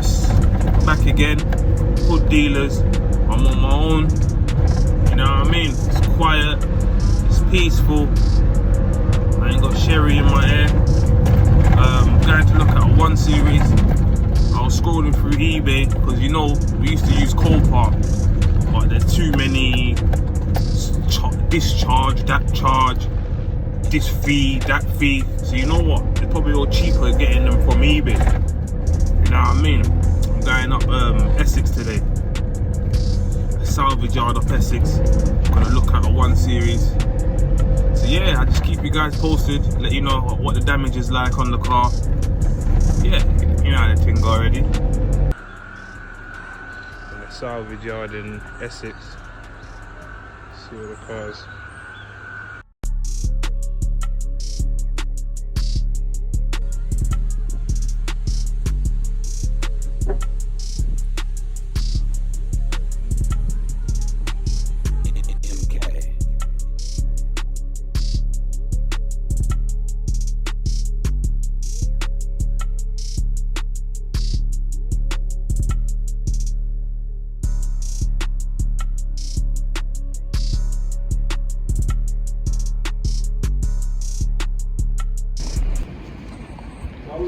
yes, back again. Hood dealers. I'm on my own. You know what I mean? It's quiet. It's peaceful. I ain't got Sherry in my ear. Going to look at a 1 Series. I was scrolling through eBay because you know we used to use Copart, but there's too many this charge, that charge, this fee, that fee. So you know what? It's probably all cheaper getting them from eBay. You know what I mean? I'm going up Essex today. A salvage yard up Essex. I'm gonna look at a 1 Series. So yeah, I just keep you guys posted, let you know what the damage is like on the car. Yeah, you know how the thing go already. In a salvage yard in Essex. See all the cars.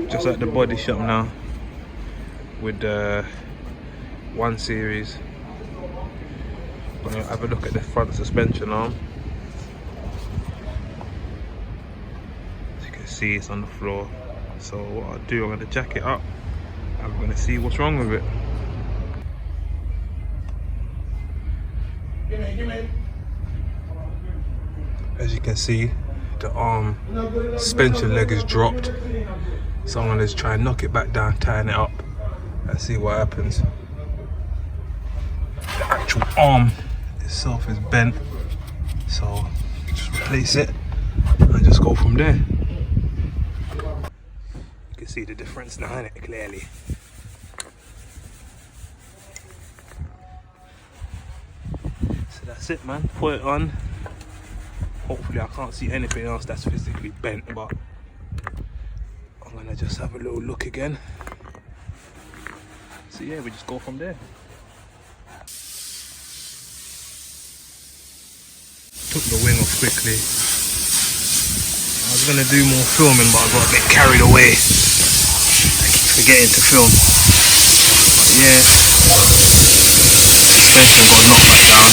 Just at the body shop now with the 1 Series. I'm gonna have a look at the front suspension arm. As you can see, it's on the floor. So what I'll do, I'm gonna jack it up and we're gonna see what's wrong with it. As you can see, the arm suspension leg is dropped. So I'm gonna try and knock it back down, tighten it up, and see what happens. The actual arm itself is bent, so just replace it and just go from there. You can see the difference now, innit, clearly. So that's it, man. Put it on. Hopefully I can't see anything else that's physically bent, but I'm gonna just have a little look again. So yeah, we just go from there. Took the wing off quickly. I was gonna do more filming, but I got a bit carried away. I keep forgetting to film. But yeah, suspension got knocked back down.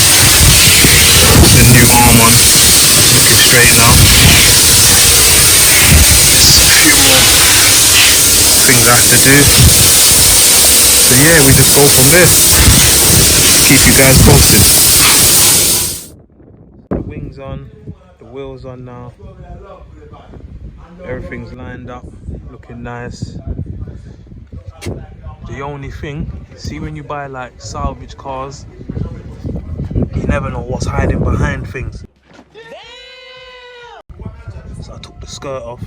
Put the new arm on. It's looking straight now. Things I have to do. So yeah, we just go from there. Keep you guys posted. The wings on, the wheels on now. Everything's lined up, looking nice. The only thing, see when you buy like salvage cars, you never know what's hiding behind things. So I took the skirt off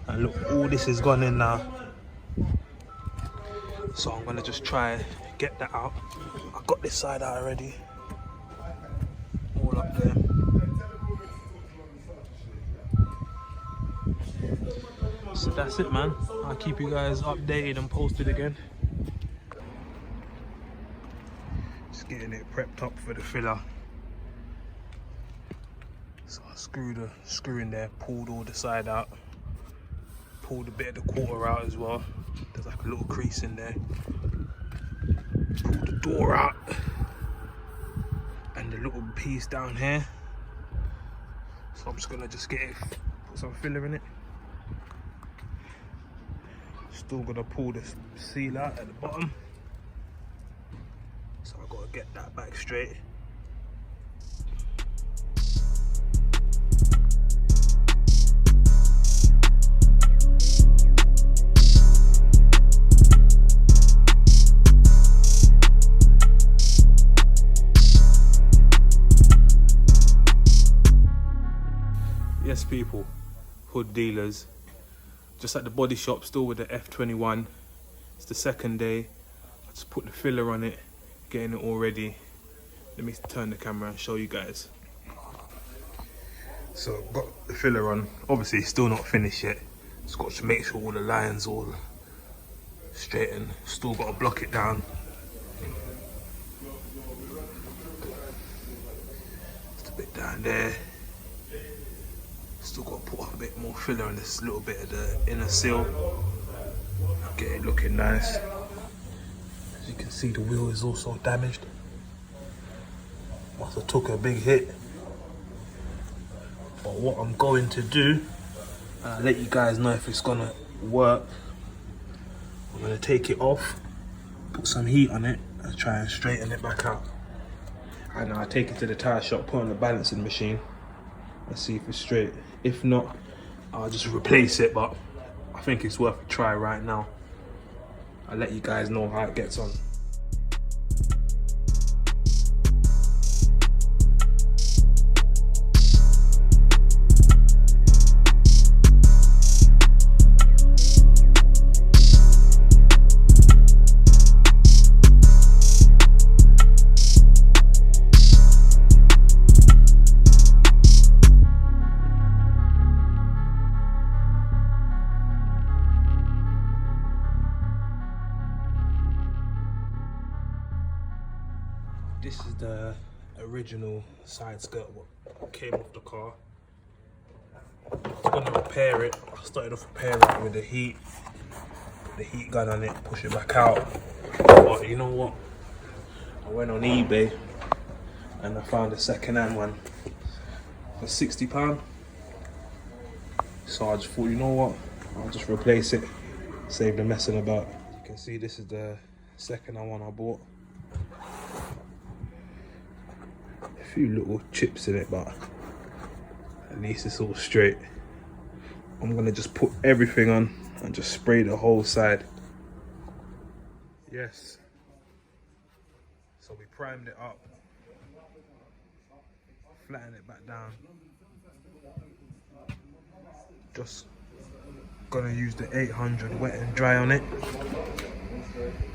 and look, all this is gone in now. So I'm gonna just try and get that out. I got this side out already. All up there. So that's it, man. I'll keep you guys updated and posted again. Just getting it prepped up for the filler. So I screwed the screw in there, pulled all the side out. Pulled a bit of the quarter out as well. There's like a little crease in there. Pulled the door out. And the little piece down here. So I'm just gonna just get it, put some filler in it. Still gonna pull this seal out at the bottom. So I gotta get that back straight. Yes, people, hood dealers, just at the body shop, still with the F21. It's the second day. I just put the filler on it, getting it all ready. Let me turn the camera and show you guys. So I've got the filler on. Obviously it's still not finished yet. Just got to make sure all the lines all straighten. Still got to block it down. Just a bit down there. Still got to put a bit more filler on this little bit of the inner seal. Get it looking nice. As you can see, the wheel is also damaged. Must have took a big hit. But what I'm going to do, I'll let you guys know if it's gonna work. I'm gonna take it off, put some heat on it, and try and straighten it back out. And I'll take it to the tyre shop, put on the balancing machine, and see if it's straight. If not, I'll just replace it, but I think it's worth a try right now. I'll let you guys know how it gets on. This is the original side skirt what came off the car. I was gonna repair it. I started off repairing it with the heat. Put the heat gun on it, push it back out. But you know what? I went on eBay and I found a second-hand one for £60. So I just thought, you know what? I'll just replace it, save the messing about. You can see this is the second-hand one I bought. A few little chips in it, but at least it's all straight. I'm gonna just put everything on and just spray the whole side. Yes. So we primed it up, flatten it back down. Just gonna use the 800 wet and dry on it.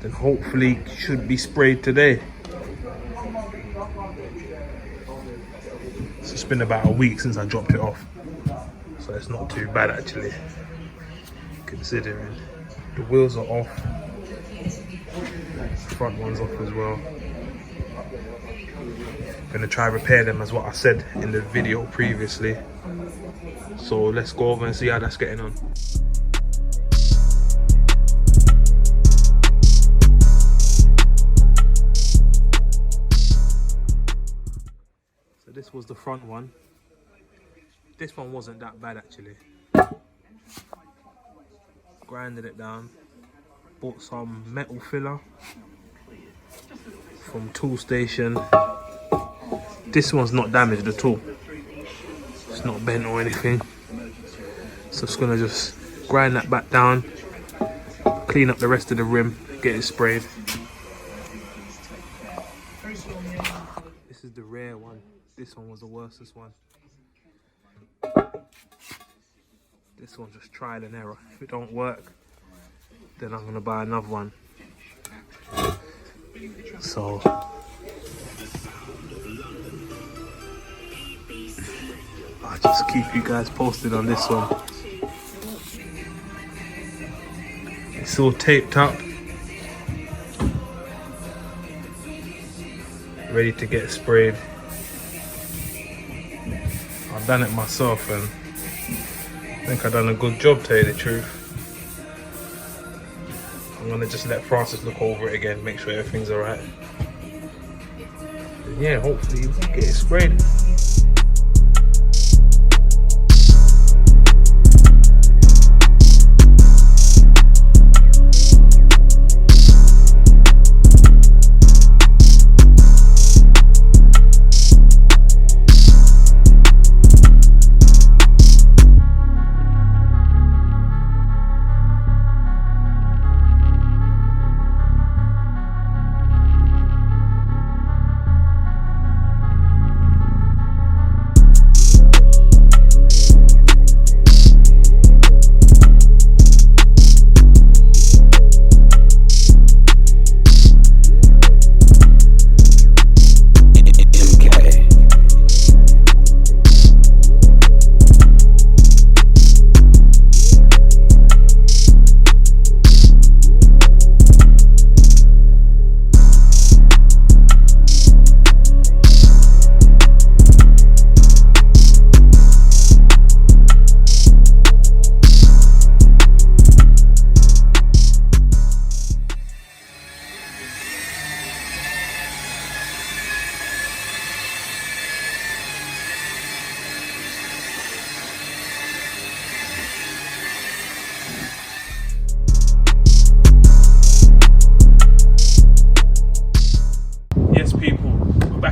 Then hopefully should be sprayed today. It's been about a week since I dropped it off, so it's not too bad actually, considering. The wheels are off, the front one's off as well. Gonna try repair them as what I said in the video previously. So let's go over and see how that's getting on. This was the front one. This one wasn't that bad actually. Grinded it down. Bought some metal filler from Tool Station. This one's not damaged at all. It's not bent or anything. So it's gonna just grind that back down, clean up the rest of the rim, get it sprayed. This is the rare one. This one was the worstest one. This one's just trial and error. If it don't work, then I'm gonna buy another one. So I'll just keep you guys posted on this one. It's all taped up, ready to get sprayed. I've done it myself and I think I've done a good job, to tell you the truth. I'm gonna just let Francis look over it again, make sure everything's alright. Yeah, hopefully we can get it sprayed.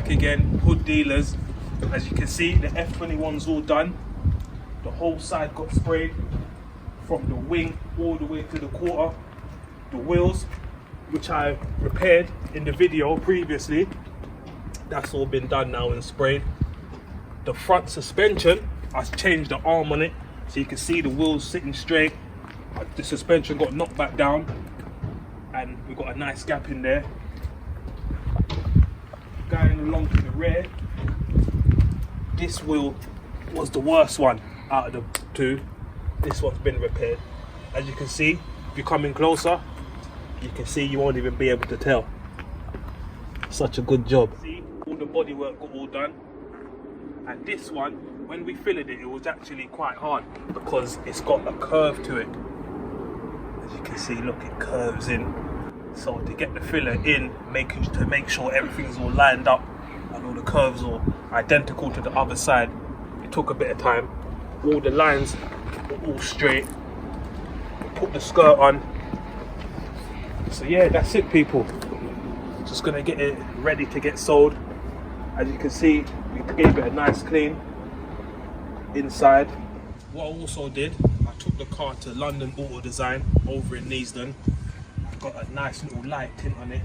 back again, Hood Dealers. As you can see, the F21's all done. The whole side got sprayed from the wing all the way to the quarter. The wheels, which I repaired in the video previously, that's all been done now and sprayed. The front suspension, I changed the arm on it so you can see the wheels sitting straight. The suspension got knocked back down and we got a nice gap in there. Going along to the rear, this wheel was the worst one out of the two. This one's been repaired. As you can see, if you come in closer, you can see you won't even be able to tell. Such a good job. See, all the bodywork got all done. And this one, when we filled it, it was actually quite hard because it's got a curve to it. As you can see, look, it curves in. So to get the filler in, to make sure everything's all lined up and all the curves are identical to the other side, it took a bit of time. All the lines were all straight. Put the skirt on. So yeah, that's it, people. Just gonna get it ready to get sold. As you can see, we gave it a nice clean inside. What I also did, I took the car to London Auto Design over in Neasden. Got a nice little light tint on it.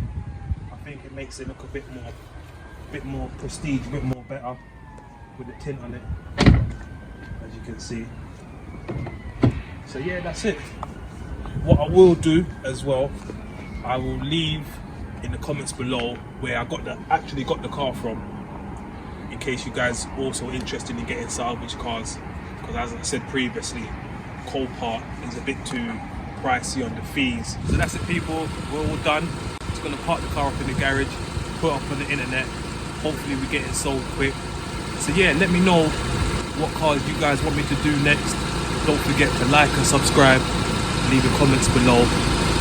I think it makes it look a bit more prestige, a bit more better with the tint on it, as you can see. So yeah, that's it. What I will do as well, I will leave in the comments below where I actually got the car from, in case you guys also interested in getting salvage cars, because as I said previously, Copart is a bit too pricey on the fees. So that's it, people. We're all done. Just gonna park the car up in the garage, put it up on the internet. Hopefully we get it sold quick. So yeah, let me know what cars you guys want me to do next. Don't forget to like and subscribe, leave the comments below.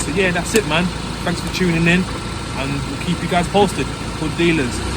So yeah, that's it, man. Thanks for tuning in and we'll keep you guys posted. Hood Dealers.